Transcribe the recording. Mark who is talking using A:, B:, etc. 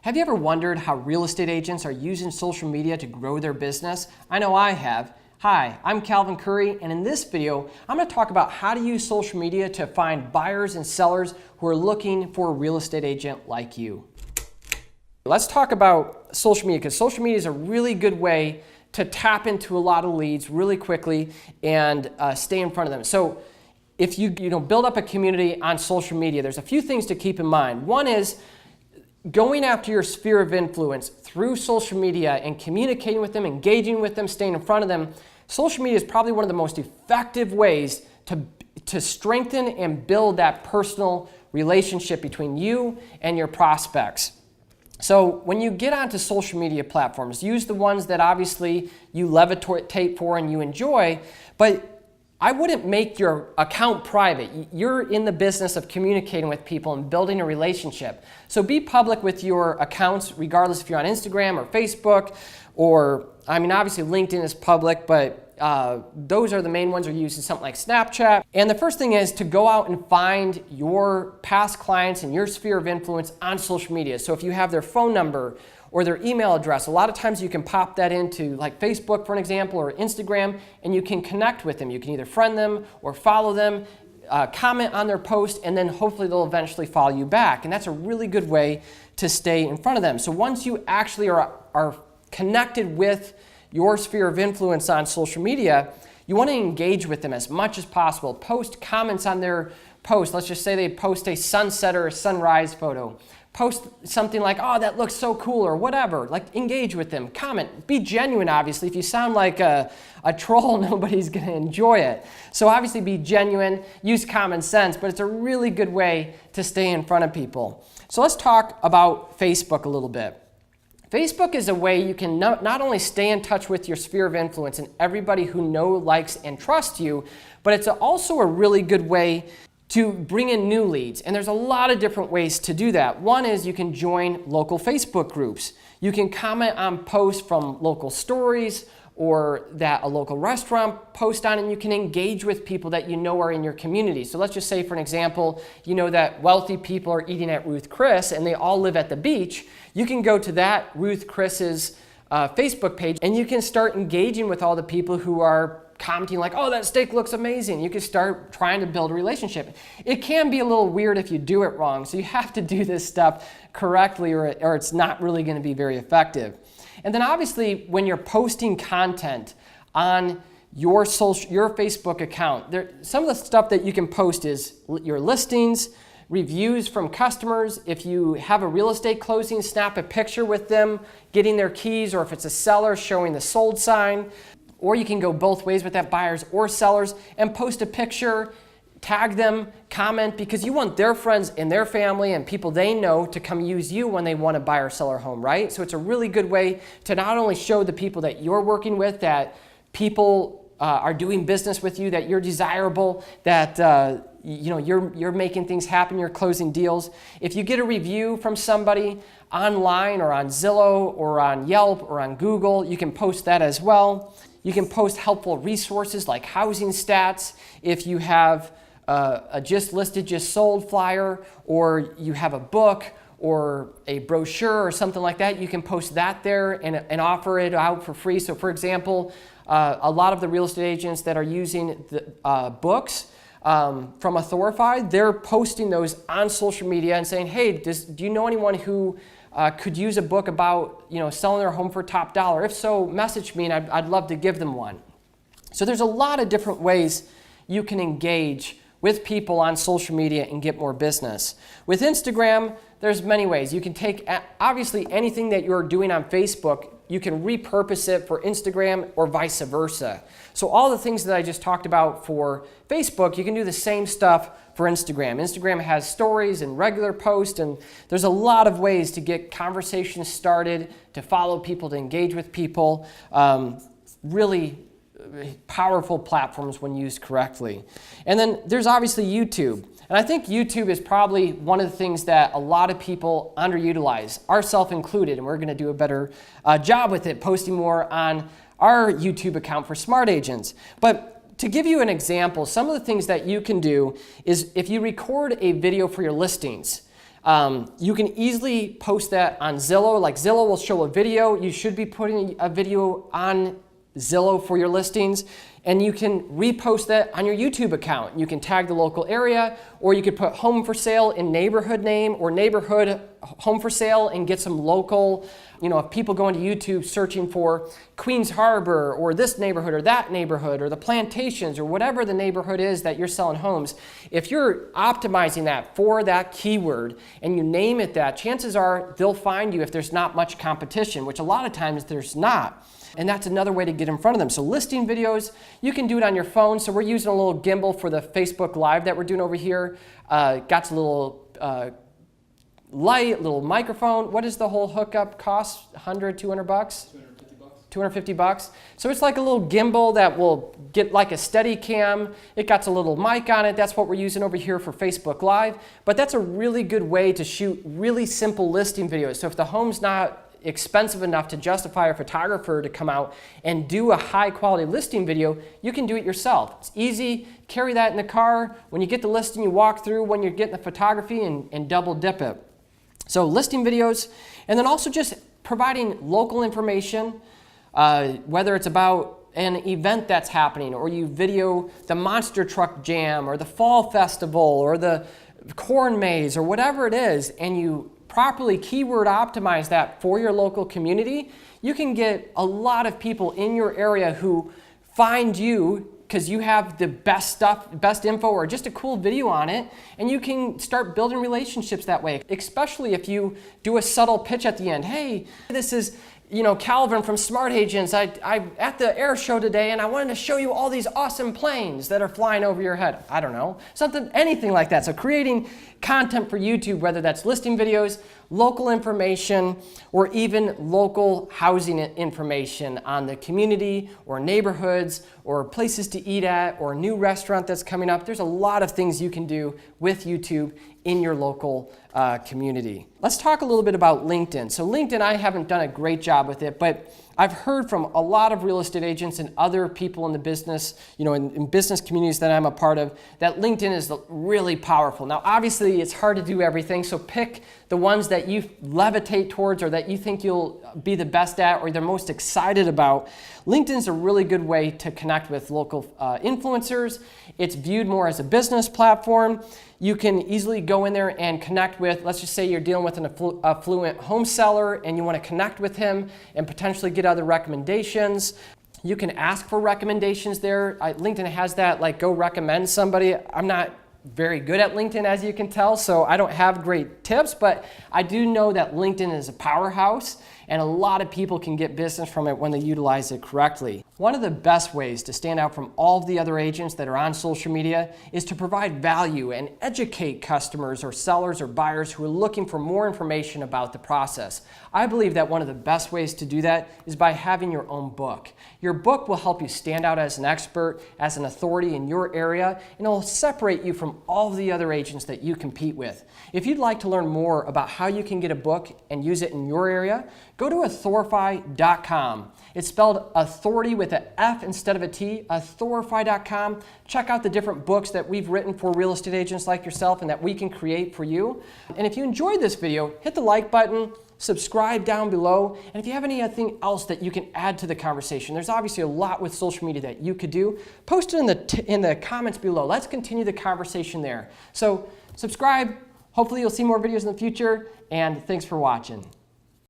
A: Have you ever wondered how real estate agents are using social media to grow their business? I know I have. Hi, I'm Calvin Curry, and in this video, I'm going to talk about how to use social media to find buyers and sellers who are looking for a real estate agent like you. Let's talk about social media, because social media is a really good way to tap into a lot of leads really quickly and stay in front of them. So if you build up a community on social media, there's a few things to keep in mind. One is going after your sphere of influence through social media and communicating with them, engaging with them, staying in front of them. Social media is probably one of the most effective ways to strengthen and build that personal relationship between you and your prospects. So when you get onto social media platforms, use the ones that obviously you levitate for and you enjoy, but I wouldn't make your account private. You're in the business of communicating with people and building a relationship. So be public with your accounts, regardless if you're on Instagram or Facebook, or, obviously LinkedIn is public, but those are the main ones. Are using something like Snapchat. And the first thing is to go out and find your past clients and your sphere of influence on social media. So if you have their phone number or their email address, a lot of times you can pop that into like Facebook, for an example, or Instagram, and you can connect with them. You can either friend them or follow them, comment on their post, and then hopefully they'll eventually follow you back. And that's a really good way to stay in front of them. So once you actually are connected with your sphere of influence on social media, you want to engage with them as much as possible. Post comments on their post. Let's just say they post a sunset or a sunrise photo. Post something like, oh, that looks so cool, or whatever. Like, engage with them, comment, be genuine, obviously. If you sound like a troll, nobody's gonna enjoy it. So obviously be genuine, use common sense, but it's a really good way to stay in front of people. So let's talk about Facebook a little bit. Facebook is a way you can not only stay in touch with your sphere of influence and everybody who knows, likes, and trusts you, but it's also a really good way to bring in new leads. And there's a lot of different ways to do that. One is you can join local Facebook groups. You can comment on posts from local stories or that a local restaurant post on, and you can engage with people that you know are in your community. So let's just say, for an example, you know that wealthy people are eating at Ruth Chris and they all live at the beach. You can go to that Ruth Chris's Facebook page and you can start engaging with all the people who are commenting like, oh, that steak looks amazing. You can start trying to build a relationship. It can be a little weird if you do it wrong, so you have to do this stuff correctly or it's not really going to be very effective. And then obviously when you're posting content on your Facebook account, some of the stuff that you can post is your listings, reviews from customers. If you have a real estate closing, snap a picture with them getting their keys, or if it's a seller, showing the sold sign. Or you can go both ways with that, buyers or sellers, and post a picture, tag them, comment, because you want their friends and their family and people they know to come use you when they want to buy or sell their home, right? So it's a really good way to not only show the people that you're working with that people are doing business with you, that you're desirable, that you're making things happen, you're closing deals. If you get a review from somebody online or on Zillow or on Yelp or on Google, you can post that as well. You can post helpful resources like housing stats. If you have a just listed, just sold flyer, or you have a book or a brochure or something like that, you can post that there and offer it out for free. So for example, a lot of the real estate agents that are using the books from Authorified, they're posting those on social media and saying, hey, do you know anyone who could use a book about selling their home for top dollar? If so, message me and I'd love to give them one. So there's a lot of different ways you can engage with people on social media and get more business. With Instagram, there's many ways. You can take obviously anything that you're doing on Facebook, you can repurpose it for Instagram or vice versa. So all the things that I just talked about for Facebook, you can do the same stuff for Instagram. Instagram has stories and regular posts, and there's a lot of ways to get conversations started, to follow people, to engage with people. Really powerful platforms when used correctly. And then there's obviously YouTube. And I think YouTube is probably one of the things that a lot of people underutilize, ourselves included, and we're going to do a better job with it, posting more on our YouTube account for smart agents. But to give you an example, some of the things that you can do is if you record a video for your listings, You can easily post that on Zillow. Like Zillow will show a video. You should be putting a video on Zillow for your listings, and you can repost that on your YouTube account. You can tag the local area, or you could put home for sale in neighborhood name or neighborhood home for sale and get some local, if people go into YouTube searching for Queens Harbor or this neighborhood or that neighborhood or the plantations or whatever the neighborhood is that you're selling homes, if you're optimizing that for that keyword and you name it that, chances are they'll find you if there's not much competition, which a lot of times there's not. And that's another way to get in front of them. So listing videos, you can do it on your phone. So we're using a little gimbal for the Facebook Live that we're doing over here. Got a little light, little microphone. What does the whole hookup cost? 100, 200 bucks? 250 bucks. So it's like a little gimbal that will get like a steady cam. It got a little mic on it. That's what we're using over here for Facebook Live. But that's a really good way to shoot really simple listing videos. So if the home's not expensive enough to justify a photographer to come out and do a high quality listing video, you can do it yourself. It's easy. Carry that in the car. When you get the listing, you walk through when you're getting the photography and double dip it. So listing videos, and then also just providing local information, whether it's about an event that's happening, or you video the monster truck jam or the fall festival or the corn maze or whatever it is, and you properly keyword optimize that for your local community, you can get a lot of people in your area who find you because you have the best stuff, best info, or just a cool video on it, and you can start building relationships that way, especially if you do a subtle pitch at the end. Hey, this is Calvin from Smart Agents. I'm at the air show today, and I wanted to show you all these awesome planes that are flying over your head. I don't know, anything like that. So creating content for YouTube, whether that's listing videos, local information, or even local housing information on the community or neighborhoods or places to eat at or a new restaurant that's coming up. There's a lot of things you can do with YouTube in your local community. Let's talk a little bit about LinkedIn. So LinkedIn, I haven't done a great job with it, but I've heard from a lot of real estate agents and other people in the business, in business communities that I'm a part of, that LinkedIn is really powerful. Now, obviously, it's hard to do everything, so pick the ones that you levitate towards or that you think you'll be the best at or they're most excited about. LinkedIn is a really good way to connect with local influencers. It's viewed more as a business platform. You can easily go in there and connect with, let's just say you're dealing with an affluent home seller and you want to connect with him and potentially get other recommendations. You can ask for recommendations there. LinkedIn has that, like, go recommend somebody. I'm not very good at LinkedIn, as you can tell, so I don't have great tips, but I do know that LinkedIn is a powerhouse and a lot of people can get business from it when they utilize it correctly. One of the best ways to stand out from all of the other agents that are on social media is to provide value and educate customers or sellers or buyers who are looking for more information about the process. I believe that one of the best ways to do that is by having your own book. Your book will help you stand out as an expert, as an authority in your area, and it will separate you from all of the other agents that you compete with. If you'd like to learn more about how you can get a book and use it in your area, go to authorify.com. It's spelled authority with an F instead of a T, authorify.com. Check out the different books that we've written for real estate agents like yourself and that we can create for you. And if you enjoyed this video, hit the like button, subscribe down below, and if you have anything else that you can add to the conversation, there's obviously a lot with social media that you could do. Post it in the comments below. Let's continue the conversation there. So subscribe. Hopefully you'll see more videos in the future, and thanks for watching.